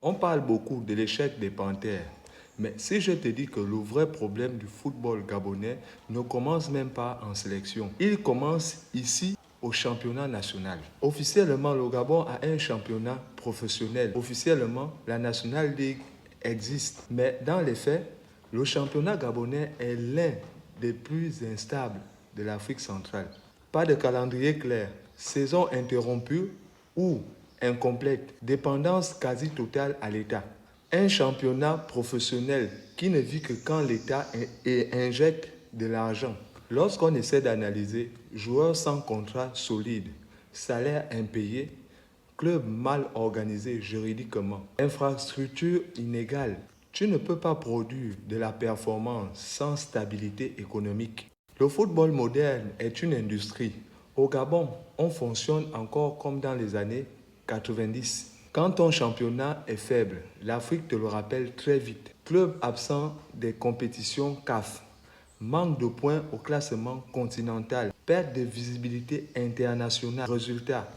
On parle beaucoup de l'échec des Panthères, mais si je te dis que le vrai problème du football gabonais ne commence même pas en sélection, il commence ici au championnat national. Officiellement, le Gabon a un championnat professionnel. Officiellement, la National League existe, mais dans les faits, le championnat gabonais est l'un des plus instables de l'Afrique centrale. Pas de calendrier clair, saison interrompue ou incomplète, dépendance quasi totale à l'État. Un championnat professionnel qui ne vit que quand l'État injecte de l'argent. Lorsqu'on essaie d'analyser, joueurs sans contrat solide, salaire impayé, club mal organisé juridiquement, infrastructure inégale, tu ne peux pas produire de la performance sans stabilité économique. Le football moderne est une industrie. Au Gabon, on fonctionne encore comme dans les années 90. Quand ton championnat est faible, l'Afrique te le rappelle très vite. Club absent des compétitions CAF, manque de points au classement continental, perte de visibilité internationale. Résultat,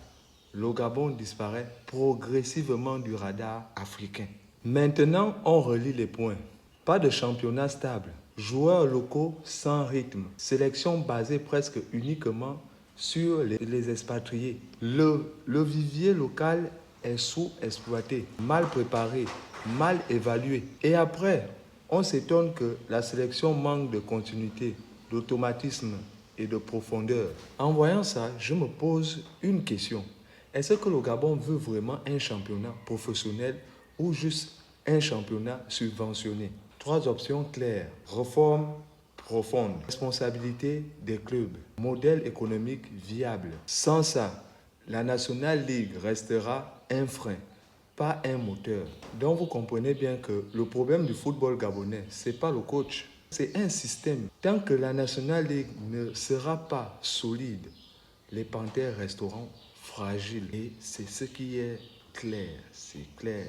le Gabon disparaît progressivement du radar africain. Maintenant, on relie les points. Pas de championnat stable, joueurs locaux sans rythme, sélection basée presque uniquement sur les expatriés. Le vivier local est sous-exploité, mal préparé, mal évalué. Et après, on s'étonne que la sélection manque de continuité, d'automatisme et de profondeur. En voyant ça, je me pose une question. Est-ce que le Gabon veut vraiment un championnat professionnel ou juste un championnat subventionné? Trois options claires. Réforme profonde. Responsabilité des clubs. Modèle économique viable. Sans ça, la National League restera un frein, pas un moteur. Donc vous comprenez bien que le problème du football gabonais, ce n'est pas le coach, c'est un système. Tant que la National League ne sera pas solide, les Panthères resteront fragiles. Et c'est ce qui est clair, c'est clair.